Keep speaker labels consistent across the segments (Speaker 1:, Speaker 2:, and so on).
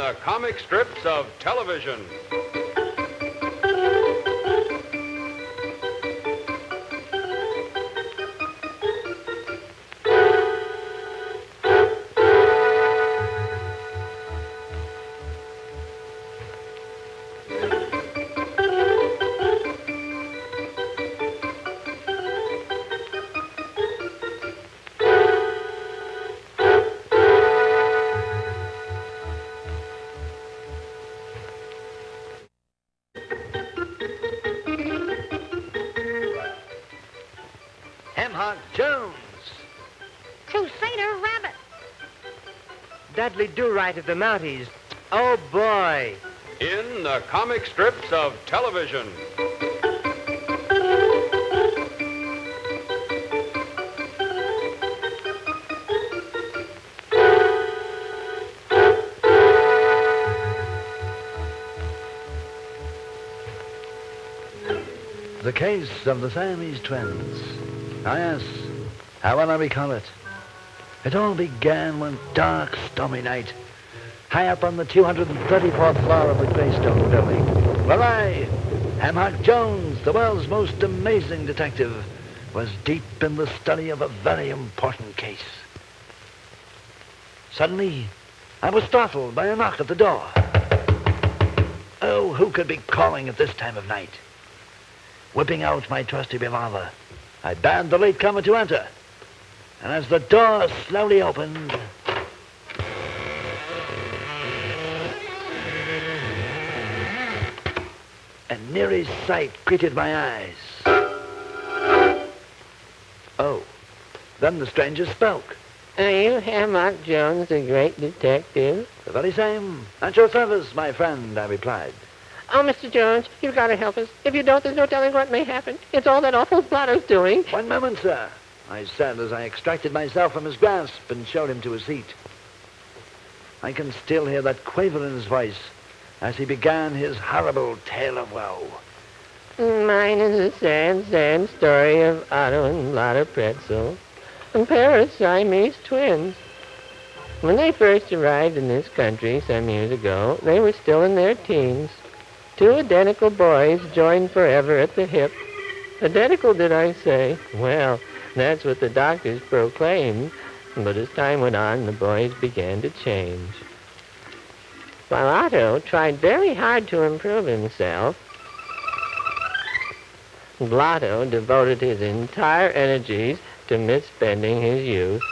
Speaker 1: the comic strips of television.
Speaker 2: Hamhock Jones.
Speaker 3: Crusader Rabbit.
Speaker 4: Dudley Do-Right of the Mounties. Oh, boy.
Speaker 1: In the comic strips of television.
Speaker 2: The case of the Siamese twins. Ah, yes. How will I recall it? It all began one dark, stormy night, high up on the 234th floor of the Greystone building, where I, Hamhock Jones, the world's most amazing detective, was deep in the study of a very important case. Suddenly, I was startled by a knock at the door. Oh, who could be calling at this time of night? Whipping out my trusty revolver, I bade the latecomer to enter. And as the door slowly opened, a near sight greeted my eyes. Oh, then the stranger spoke.
Speaker 5: Are you Hamhock Jones, the great detective?
Speaker 2: The very same. At your service, my friend, I replied.
Speaker 5: Oh, Mr. Jones, you've got to help us. If you don't, there's no telling what may happen. It's all that awful Blotto's doing.
Speaker 2: One moment, sir, I said as I extracted myself from his grasp and showed him to his seat. I can still hear that quaver in his voice as he began his horrible tale of woe.
Speaker 5: Mine is a sad, sad story of Otto and Blotto Pretzel, a pair of Siamese twins. When they first arrived in this country some years ago, they were still in their teens. Two identical boys joined forever at the hip. Identical, did I say? Well, that's what the doctors proclaimed. But as time went on, the boys began to change. While Otto tried very hard to improve himself, Blotto devoted his entire energies to misspending his youth.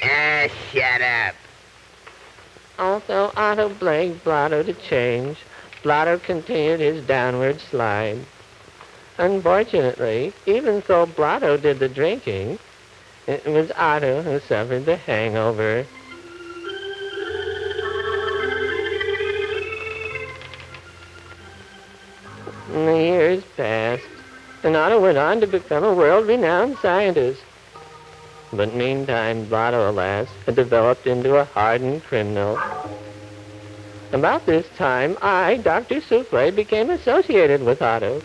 Speaker 4: Ah, shut up.
Speaker 5: Although Otto begged Blotto to change, Blotto continued his downward slide. Unfortunately, even though Blotto did the drinking, it was Otto who suffered the hangover. The years passed, and Otto went on to become a world-renowned scientist. But meantime, Blotto, alas, had developed into a hardened criminal. About this time, I, Dr. Souffle, became associated with Otto.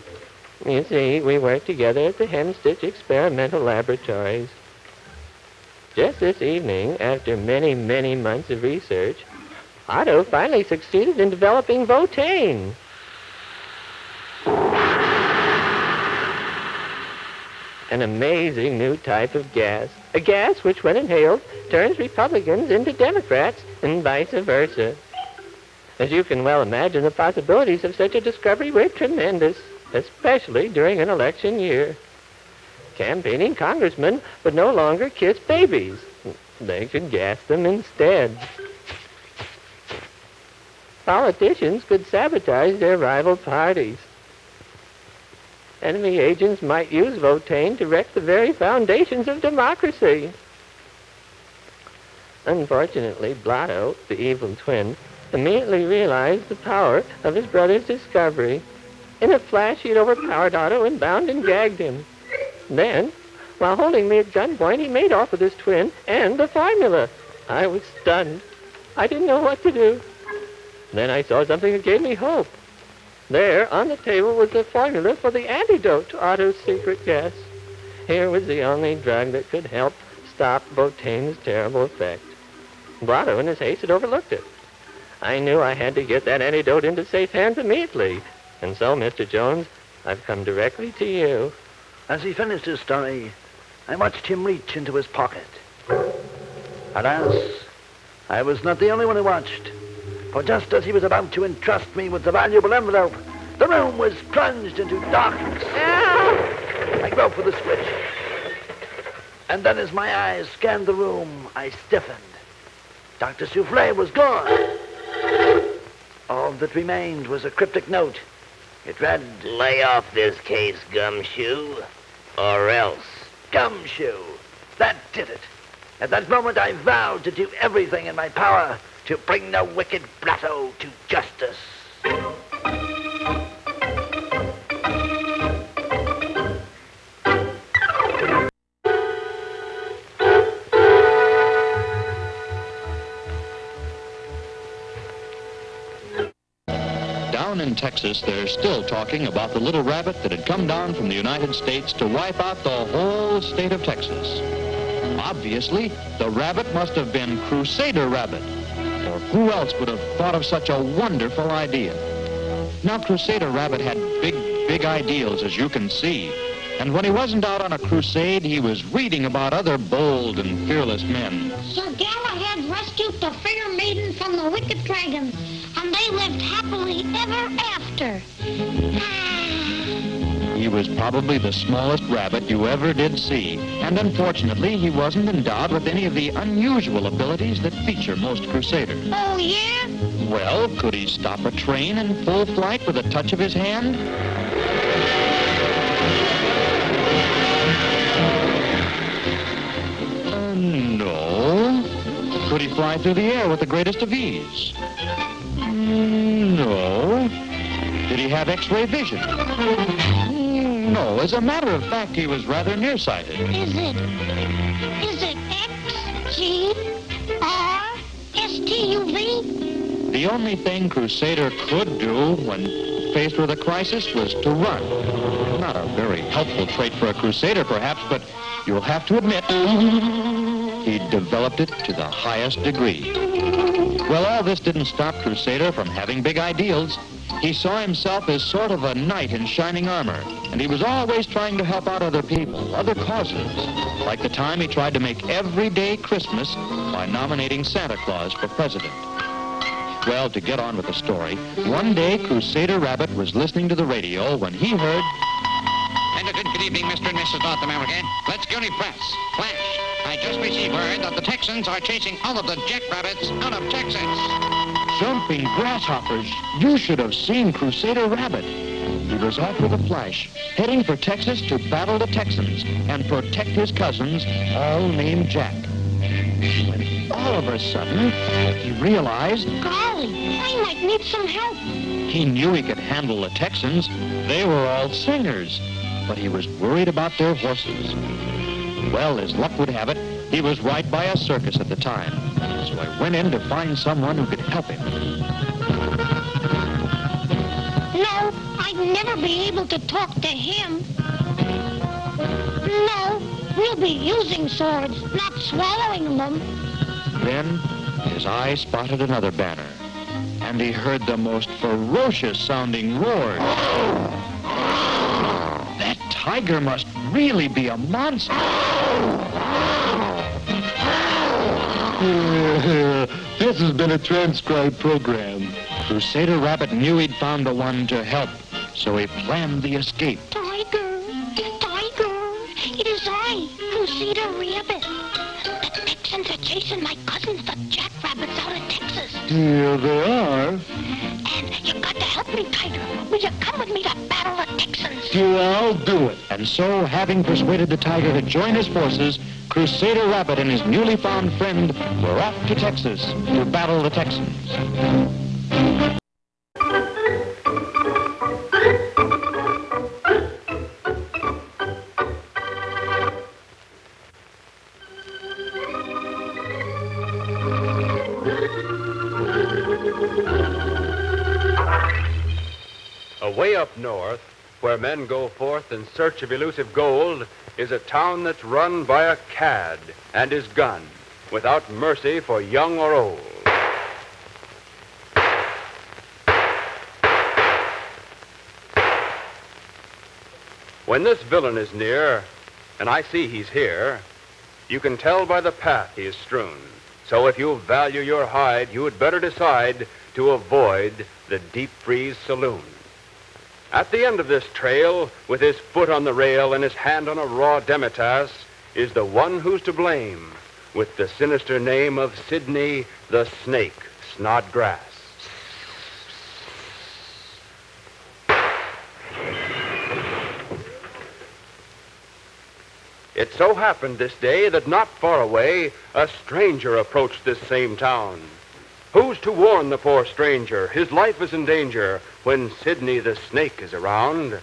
Speaker 5: You see, we worked together at the Hemstitch Experimental Laboratories. Just this evening, after many, many months of research, Otto finally succeeded in developing Votane. An amazing new type of gas. A gas which, when inhaled, turns Republicans into Democrats and vice versa. As you can well imagine, the possibilities of such a discovery were tremendous, especially during an election year. Campaigning congressmen would no longer kiss babies. They could gas them instead. Politicians could sabotage their rival parties. Enemy agents might use Votane to wreck the very foundations of democracy. Unfortunately, Blotto, the evil twin, immediately realized the power of his brother's discovery. In a flash, he'd overpowered Otto and bound and gagged him. Then, while holding me at gunpoint, he made off with his twin and the formula. I was stunned. I didn't know what to do. Then I saw something that gave me hope. There, on the table, was the formula for the antidote to Otto's secret gas. Here was the only drug that could help stop Votane's terrible effect. Otto, in his haste, had overlooked it. I knew I had to get that antidote into safe hands immediately. And so, Mr. Jones, I've come directly to you.
Speaker 2: As he finished his story, I watched him reach into his pocket. Alas, I was not the only one who watched. For just as he was about to entrust me with the valuable envelope, the room was plunged into darkness. I groped for the switch. And then as my eyes scanned the room, I stiffened. Dr. Souffle was gone. All that remained was a cryptic note. It read,
Speaker 6: "Lay off this case, Gumshoe, or else."
Speaker 2: Gumshoe. That did it. At that moment, I vowed to do everything in my power to bring the wicked Blatto to justice.
Speaker 7: Down in Texas, they're still talking about the little rabbit that had come down from the United States to wipe out the whole state of Texas. Obviously, the rabbit must have been Crusader Rabbit, or who else would have thought of such a wonderful idea? Now, Crusader Rabbit had big ideals, as you can see. And when he wasn't out on a crusade, he was reading about other bold and fearless men.
Speaker 3: Sir Galahad rescued the fair maiden from the wicked dragon, and they lived happily ever after.
Speaker 7: He was probably the smallest rabbit you ever did see, and unfortunately, he wasn't endowed with any of the unusual abilities that feature most crusaders.
Speaker 3: Oh, yeah?
Speaker 7: Well, could he stop a train in full flight with a touch of his hand? No. Could he fly through the air with the greatest of ease? No. Did he have X-ray vision? No. As a matter of fact, he was rather nearsighted.
Speaker 3: Is it X, G, R, S, T, U, V?
Speaker 7: The only thing Crusader could do when faced with a crisis was to run. Not a very helpful trait for a Crusader, perhaps, but you'll have to admit he developed it to the highest degree. Well, all this didn't stop Crusader from having big ideals. He saw himself as sort of a knight in shining armor, and he was always trying to help out other people, other causes, like the time he tried to make everyday Christmas by nominating Santa Claus for president. Well, to get on with the story, one day Crusader Rabbit was listening to the radio when he heard...
Speaker 8: And a good evening, Mr. and Mrs. North America. Let's go to press. Flash. I just received word that the Texans are chasing all of the jackrabbits out of Texas.
Speaker 7: Jumping grasshoppers. You should have seen Crusader Rabbit. He was off with a flash, heading for Texas to battle the Texans and protect his cousins, all named Jack. When all of a sudden, he realized...
Speaker 3: Golly, I might need some help.
Speaker 7: He knew he could handle the Texans. They were all singers, but he was worried about their horses. Well, as luck would have it, he was right by a circus at the time. So I went in to find someone who could help him.
Speaker 3: No, I'd never be able to talk to him. No, we'll be using swords, not swallowing them.
Speaker 7: Then his eye spotted another banner, and he heard the most ferocious-sounding roar. That tiger must really be a monster.
Speaker 9: This has been a transcribed program.
Speaker 7: Crusader Rabbit knew he'd found the one to help, so he planned the escape.
Speaker 3: Tiger, it is I, Crusader Rabbit. The Texans are chasing my cousins, the jackrabbits, out of Texas.
Speaker 9: Here they are.
Speaker 3: And you got to help me, Tiger. Will you come with me to battle the Texans?
Speaker 9: Yeah, I'll do it.
Speaker 7: And so, having persuaded the tiger to join his forces, Crusader Rabbit and his newly found friend were off to Texas to battle the Texans.
Speaker 1: Away up north, where men go forth in search of elusive gold, is a town that's run by a cad and his gun. without mercy for young or old. When this villain is near, and I see he's here, you can tell by the path he is strewn. So if you value your hide, you had better decide to avoid the Deep Freeze Saloon. At the end of this trail, with his foot on the rail and his hand on a raw demitasse, is the one who's to blame, with the sinister name of Sidney the Snake Snodgrass. It so happened this day that not far away, a stranger approached this same town. Who's to warn the poor stranger? His life is in danger when Sidney the Snake is around.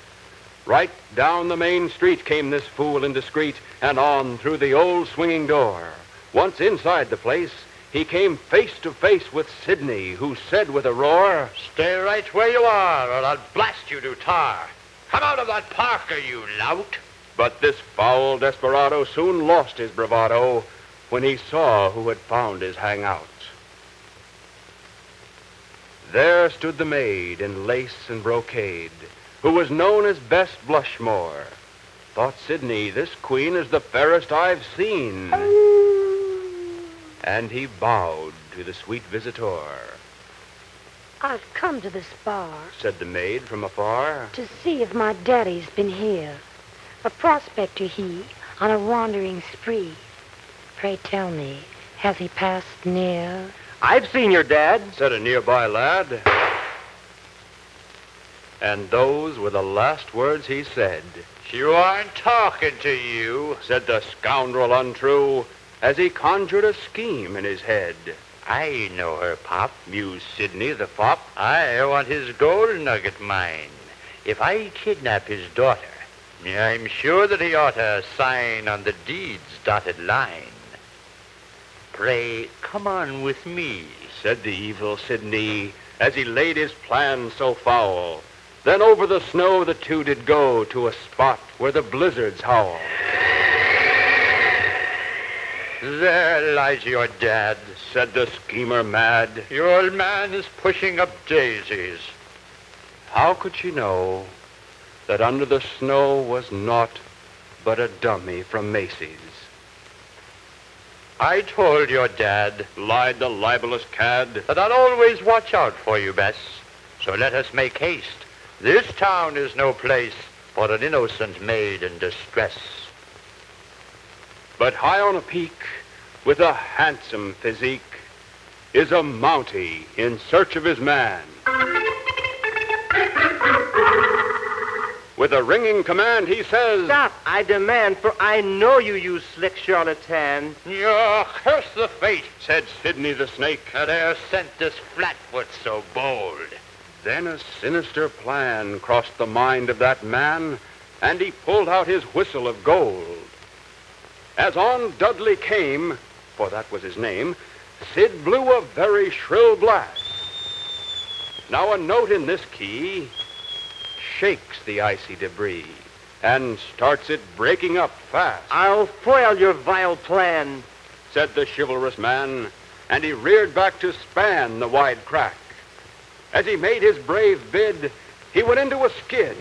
Speaker 1: Right down the main street came this fool indiscreet, and on through the old swinging door. Once inside the place, he came face to face with Sidney, who said with a roar,
Speaker 10: "Stay right where you are, or I'll blast you to tar. Come out of that parka, you lout."
Speaker 1: But this foul desperado soon lost his bravado when he saw who had found his hangout. There stood the maid in lace and brocade, who was known as Bess Blushmore. Thought Sidney, this queen is the fairest I've seen. And he bowed to the sweet visitor.
Speaker 11: "I've come to this bar,"
Speaker 1: said the maid from afar,
Speaker 11: "to see if my daddy's been here. A prospector he, on a wandering spree. Pray tell me, has he passed near?"
Speaker 4: "I've seen your dad,"
Speaker 1: said a nearby lad. And those were the last words he said.
Speaker 10: "You aren't talking to you,"
Speaker 1: said the scoundrel untrue, as he conjured a scheme in his head.
Speaker 10: "I know her, Pop,"
Speaker 1: mused Sidney the fop.
Speaker 10: "I want his gold nugget mine. If I kidnap his daughter, I'm sure that he ought to sign on the deed's dotted line. Pray, come on with me,"
Speaker 1: said the evil Sidney, as he laid his plan so foul. Then over the snow the two did go to a spot where the blizzards howl.
Speaker 10: "There lies your dad,"
Speaker 1: said the schemer mad.
Speaker 10: "Your old man is pushing up daisies."
Speaker 1: How could she know that under the snow was naught but a dummy from Macy's?
Speaker 10: "I told your dad,"
Speaker 1: lied the libelous cad,
Speaker 10: "that I'd always watch out for you, Bess. So let us make haste. This town is no place for an innocent maid in distress."
Speaker 1: But high on a peak, with a handsome physique, is a Mountie in search of his man. With a ringing command, he says,
Speaker 4: "Stop, I demand, for I know you, you slick charlatan."
Speaker 10: "You curse the fate,"
Speaker 1: said Sidney the Snake,
Speaker 10: "that e'er sent this flatfoot so bold."
Speaker 1: Then a sinister plan crossed the mind of that man, and he pulled out his whistle of gold. As on Dudley came, for that was his name, Sid blew a very shrill blast. Now a note in this key shakes the icy debris and starts it breaking up fast.
Speaker 4: "I'll foil your vile plan,"
Speaker 1: said the chivalrous man, and he reared back to span the wide crack. As he made his brave bid, he went into a skid.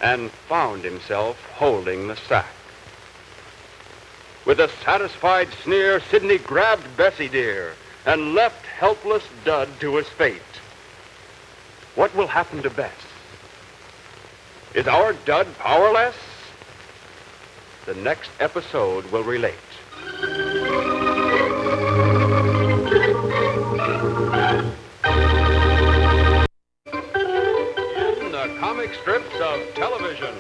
Speaker 1: And found himself holding the sack. With a satisfied sneer, Sidney grabbed Bessie dear and left helpless Dud to his fate. What will happen to Bess? Is our Dud powerless? The next episode will relate. In the comic strips of television.